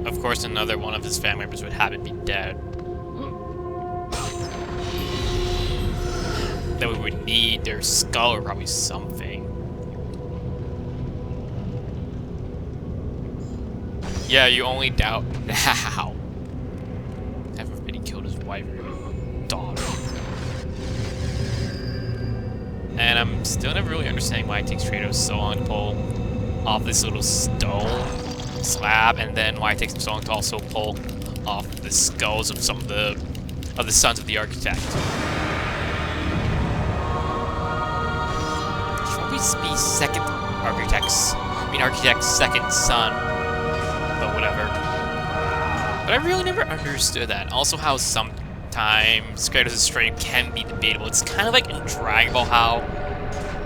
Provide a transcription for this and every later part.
of course, another one of his family members would happen to be dead. That we would need their skull or probably something. Yeah, you only doubt now. Heaven forbid he killed his wife or daughter. And I'm still never really understanding why it takes Kratos so long to pull off this little stone slab, and then why it takes him so long to also pull off the skulls of some of the sons of the architect. Should probably be second architect's second son, but whatever. But I really never understood that. Also, how sometimes Kratos' strength can be debatable. It's kind of like in Dragon Ball, how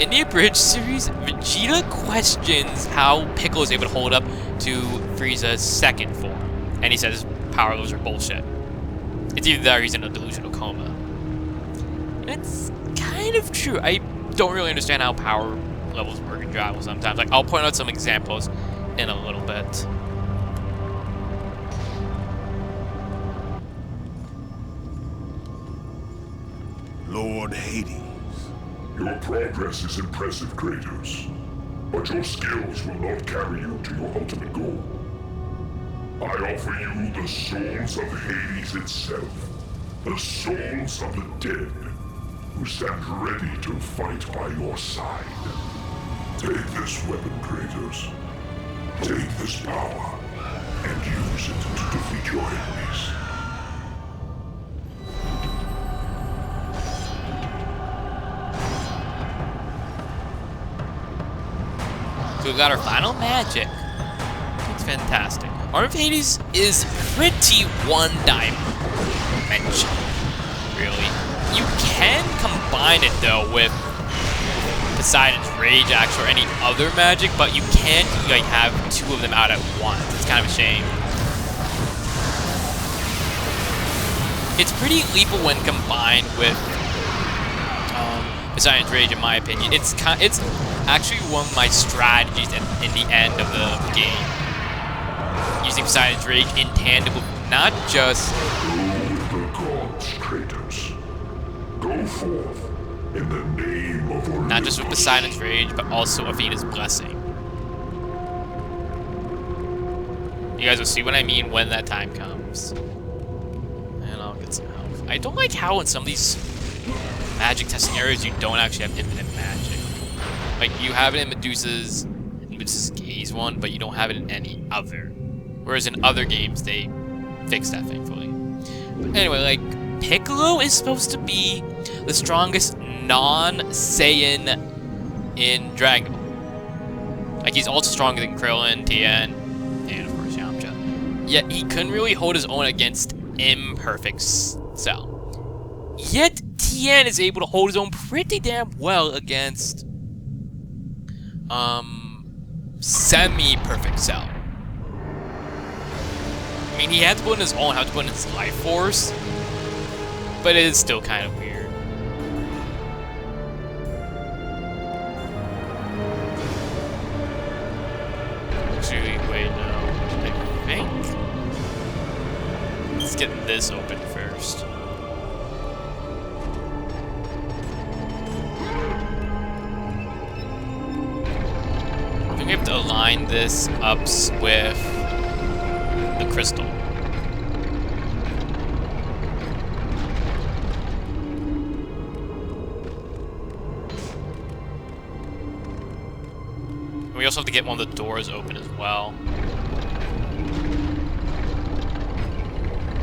in the Abridged series, Vegeta questions how Piccolo is able to hold up to Frieza's second form, and he says power levels are bullshit. It's either that or he's in a delusional coma. And it's kind of true. I don't really understand how power levels work in Dragon Ball sometimes. Like, I'll point out some examples in a little bit. Lord Hades. Your progress is impressive, Kratos. But your skills will not carry you to your ultimate goal. I offer you the souls of Hades itself. The souls of the dead, who stand ready to fight by your side. Take this weapon, Kratos. Take this power, and use it to defeat your enemies. So we got our final magic. It's fantastic. Arm of Hades is pretty one-dimensional, really. You can combine it, though, with Poseidon's Rage Axe or any other magic, but you can't, like, have two of them out at once. It's kind of a shame. It's pretty lethal when combined with Poseidon's Rage, in my opinion. It's actually one of my strategies in the end of the game. Using Poseidon's Rage in tandem with not just... Go with the gods, Kratos. Go forth in the name of Olympus. Not just with Poseidon's Rage, but also Athena's Blessing. You guys will see what I mean when that time comes. And I'll get some health. I don't like how in some of these magic testing areas you don't actually have infinite magic. Like, you have it in Medusa's Gaze one, but you don't have it in any other. Whereas in other games, they fixed that, thankfully. But anyway, like, Piccolo is supposed to be the strongest non-Saiyan in Dragon Ball. Like, he's also stronger than Krillin, Tien, and of course Yamcha. Yet, he couldn't really hold his own against Imperfect Cell. Yet, Tien is able to hold his own pretty damn well against semi-perfect Cell. I mean, he had to put in his own, had to put in his life force, but it is still kind of weird. Actually, wait, no. I think... Let's get this open first. I think we have to align this up with the crystal. And we also have to get one of the doors open as well.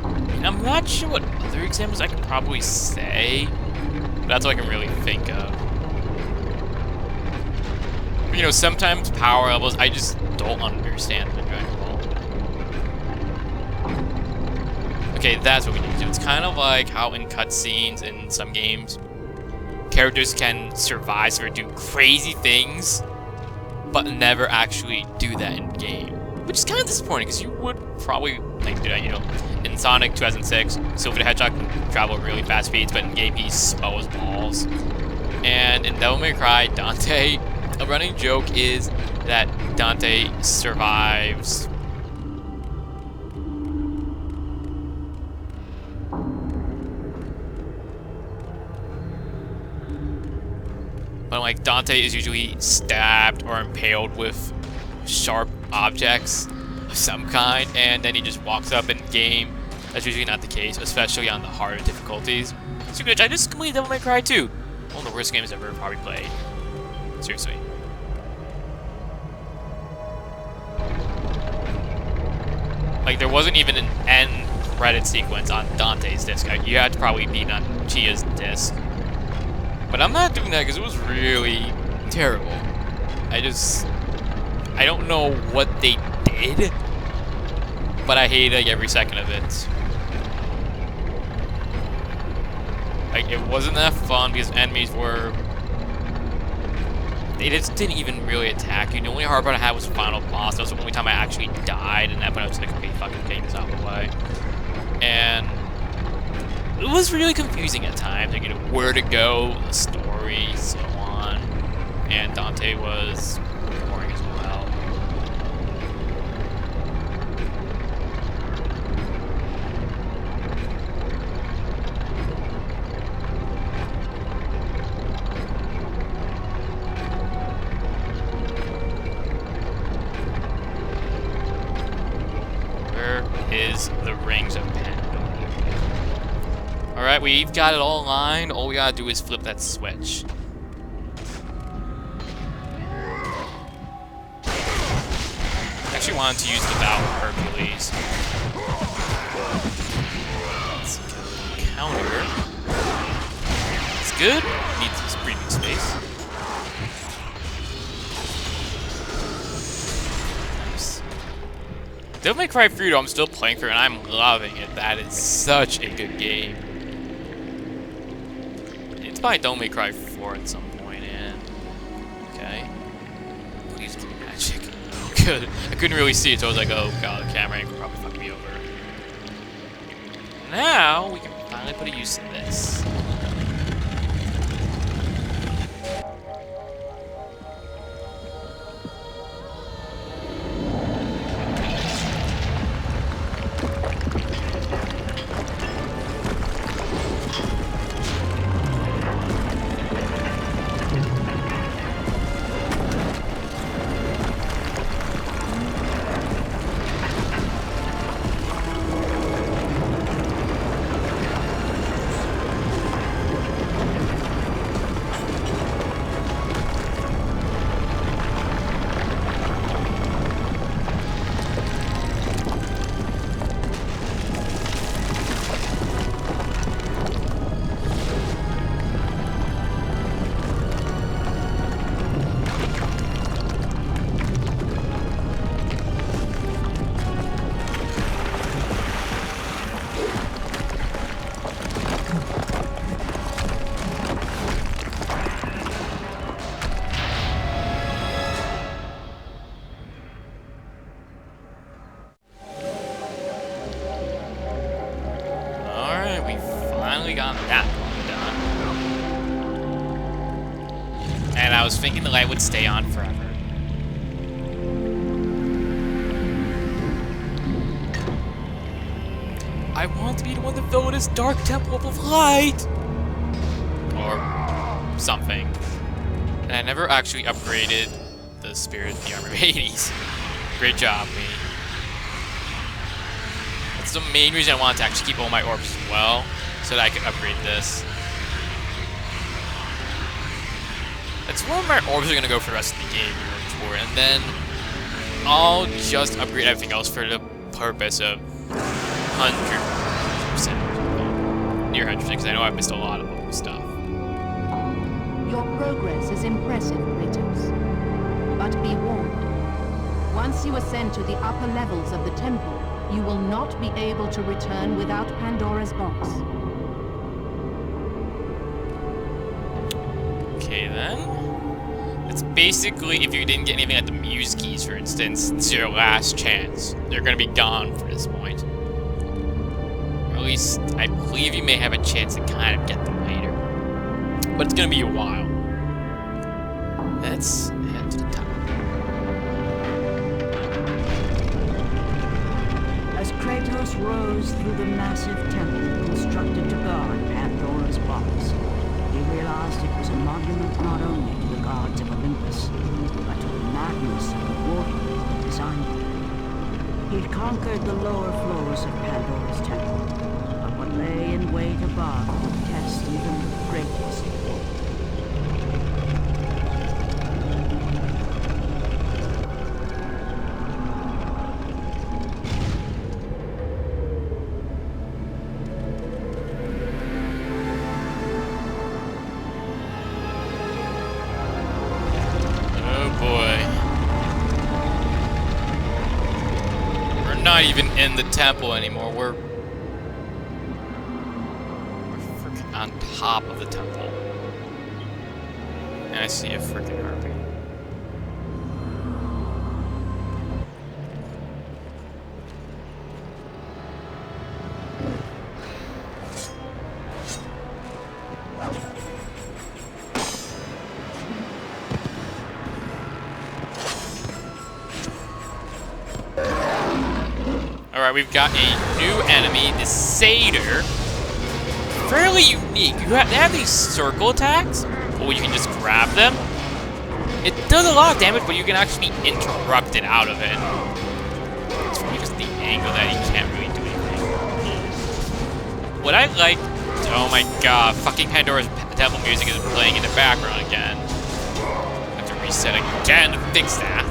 And I'm not sure what other examples I can probably say, but that's all I can really think of. You know, sometimes power levels, I just don't understand in Dragon Ball. Okay, that's what we need to do. It's kind of like how in cutscenes in some games, characters can survive or do crazy things, but never actually do that in game. Which is kind of disappointing, because you would probably like to do that, you know. In Sonic 2006, Silver the Hedgehog can travel at really fast speeds, but in game he's slow as balls. And in Devil May Cry, Dante, a running joke is that Dante survives Like, Dante is usually stabbed or impaled with sharp objects of some kind, and then he just walks up in game. That's usually not the case, especially on the harder difficulties. Speaking of which, I just completed Devil May Cry 2. One of the worst games I've ever probably played. Seriously. Like, there wasn't even an end credit sequence on Dante's disc. You had to probably beat on Chia's disc. But I'm not doing that because it was really terrible. I don't know what they did, but I hated like every second of it. Like, it wasn't that fun because enemies were... They just didn't even really attack you. The only hard part I had was the final boss. That was the only time I actually died, and that when I was like, okay, fucking getting this out of the way. And it was really confusing at times, like, you know, where to go, the story, so on. And Dante was boring as well. Where is the Rings of Pandora? Alright, we've got it all aligned. All we gotta do is flip that switch. I actually wanted to use the Bow of Hercules. Let's go counter. It's good. Needs this breathing space. Nice. Devil May Cry 3, I'm still playing through, and I'm loving it. That is such a good game. It's probably Devil May Cry 4 at some point, and... Okay. Please do magic. Good. I couldn't really see it, so I was like, oh god, the camera angle probably fucked me over. Now, we can finally put a use in this. Finally got that one done. And I was thinking the light would stay on forever. I want to be the one that fell in this dark temple of light! Or something. And I never actually upgraded the spirit of the Armor of Hades. Great job, me. That's the main reason I wanted to actually keep all my orbs as well, so that I could upgrade this. That's where my orbs are going to go for the rest of the game, for, and then I'll just upgrade everything else for the purpose of 100%. Near 100%, because I know I've missed a lot of stuff. Your progress is impressive, Kratos. But be warned. Once you ascend to the upper levels of the temple, you will not be able to return without Pandora's box. Okay then. It's basically, if you didn't get anything at the Muse keys, for instance, it's your last chance. They're gonna be gone for this point. Or at least, I believe you may have a chance to kind of get them later. But it's gonna be a while. Let's head to the top. As Kratos rose through the massive temple constructed to guard Pandora's box, he realized it was a monument not only to the gods of Olympus, but to the madness of the warrior who designed them. He'd conquered the lower floors of Pandora's temple, but what lay in wait above would test even the greatest. Not even in the temple anymore. We're freaking on top of the temple. And I see a freaking harpy. Alright, we've got a new enemy, the Satyr. Fairly unique. They have these circle attacks, or you can just grab them. It does a lot of damage, but you can actually be interrupted out of it. It's probably just the angle that he can't really do anything. What I like... Oh my god, fucking Pandora's temple music is playing in the background again. I have to reset again to fix that.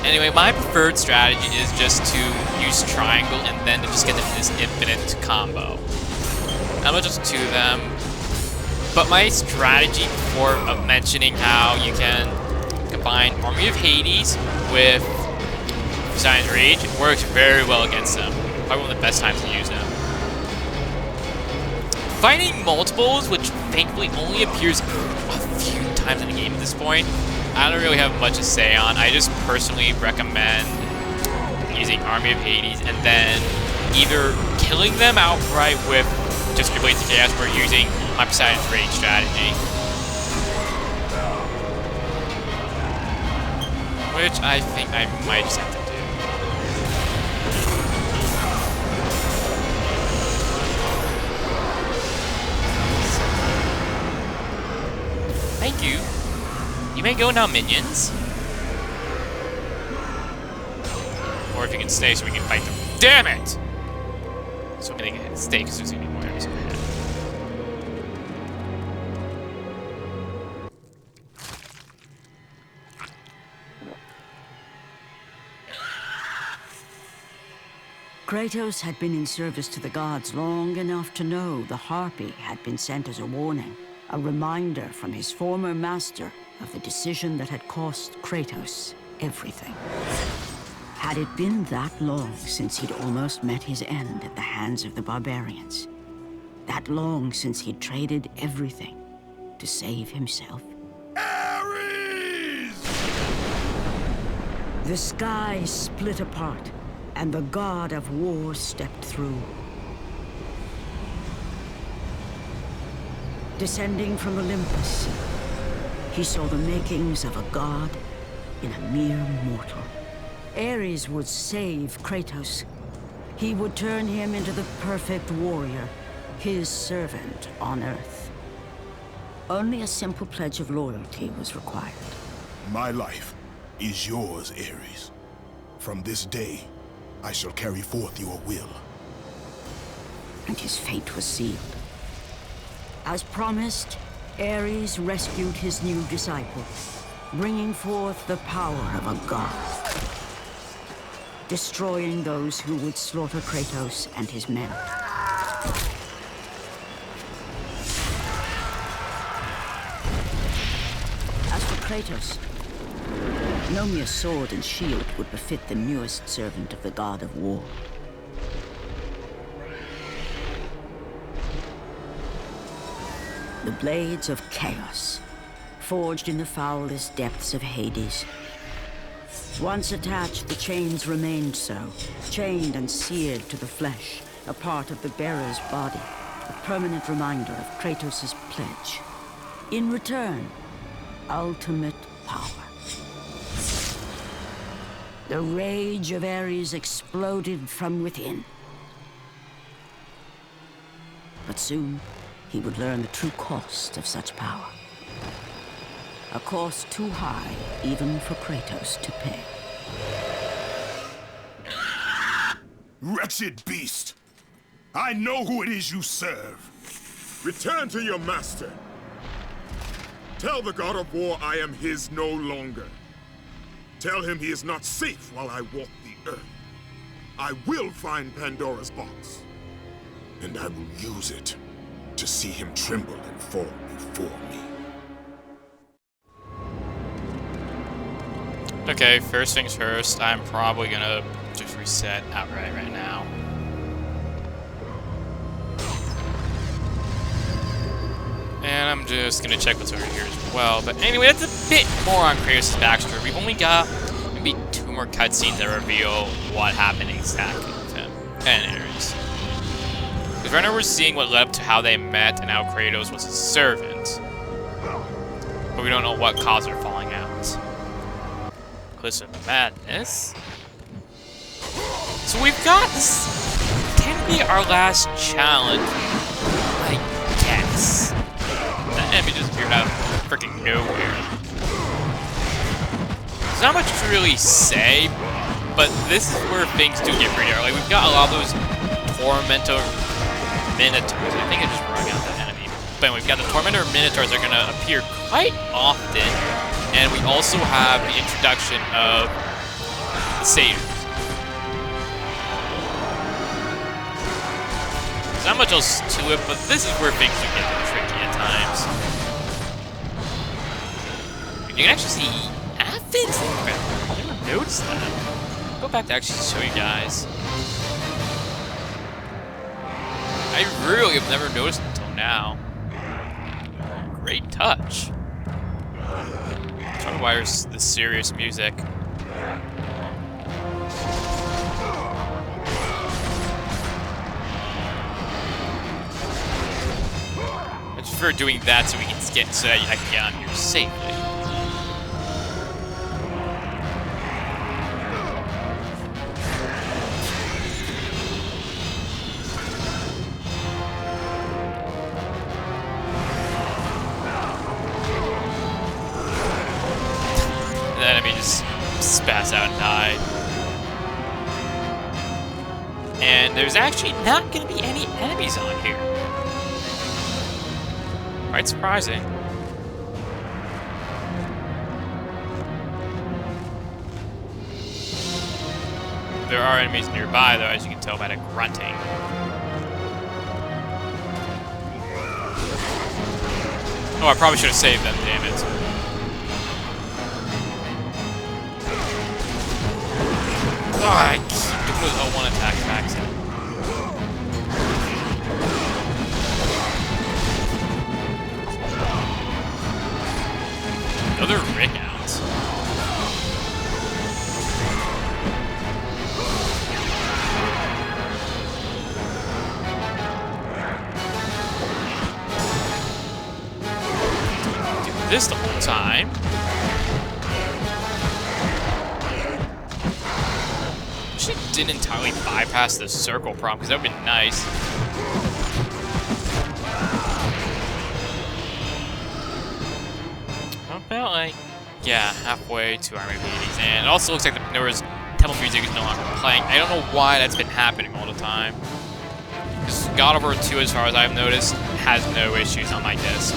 Anyway, my preferred strategy is just to use triangle and then to just get into this infinite combo. I'm gonna just do them. But my strategy for mentioning how you can combine Army of Hades with Poseidon's Rage works very well against them. Probably one of the best times to use them. Fighting multiples, which thankfully only appears a few times in the game at this point, I don't really have much to say on. I just personally recommend using Army of Hades and then either killing them outright with just your Blades of Chaos or using my Poseidon's Rage strategy. Which I think I might just have to do. Thank you. You may go now, minions. Or if you can stay so we can fight them. Damn it! So I'm gonna stay because there's gonna be more enemies ahead. Kratos had been in service to the gods long enough to know the Harpy had been sent as a warning, a reminder from his former master of the decision that had cost Kratos everything. Had it been that long since he'd almost met his end at the hands of the barbarians? That long since he'd traded everything to save himself? Ares! The sky split apart, and the god of war stepped through. Descending from Olympus, he saw the makings of a god in a mere mortal. Ares would save Kratos. He would turn him into the perfect warrior, his servant on Earth. Only a simple pledge of loyalty was required. My life is yours, Ares. From this day, I shall carry forth your will. And his fate was sealed. As promised, Ares rescued his new disciple, bringing forth the power of a god, destroying those who would slaughter Kratos and his men. As for Kratos, no mere sword and shield would befit the newest servant of the god of war. The blades of chaos, forged in the foulest depths of Hades. Once attached, the chains remained so, chained and seared to the flesh, a part of the bearer's body, a permanent reminder of Kratos' pledge. In return, ultimate power. The rage of Ares exploded from within. But soon, he would learn the true cost of such power. A cost too high even for Kratos to pay. Wretched beast! I know who it is you serve. Return to your master. Tell the god of war I am his no longer. Tell him he is not safe while I walk the earth. I will find Pandora's box. And I will use it to see him tremble and fall before me. Okay, first things first, I'm probably gonna just reset outright right now. And I'm just gonna check what's over here as well. But anyway, that's a bit more on Kratos' backstory. We've only got maybe 2 more cutscenes that reveal what happened exactly with him and Ares. Because right now we're seeing what led up to how they met and how Kratos was his servant. But we don't know what caused their falling out. Cliffs of Madness. So we've got this. Can be our last challenge, I guess. That enemy just appeared out of freaking nowhere. There's not much to really say, but this is where things do get pretty early. We've got a lot of those Tormentor Minotaurs. I think I just rung out that enemy. But we've got the Tormentor Minotaurs that are going to appear quite often. And we also have the introduction of the Satyrs. There's not much else to it, but this is where things do get tricky at times. You can actually see Athens. I never noticed that. Go back to actually show you guys. I really have never noticed it until now. Great touch. I'm trying to wire the serious music. I prefer doing that so we can get so that I can get on here safely. The enemy just spazzed out and died. And there's actually not going to be any enemies on here. Quite surprising. There are enemies nearby, though, as you can tell by the grunting. Oh, I probably should have saved them, damn it. Oh, I keep doing those O1 attacks by accident. Another rig out. Do this the whole time. She didn't entirely bypass the circle prompt because that would have been nice. About like, yeah, halfway to our abilities, and it also looks like the Pandora's temple music is no longer playing. I don't know why that's been happening all the time. Because God of War 2, as far as I've noticed, has no issues on my disc.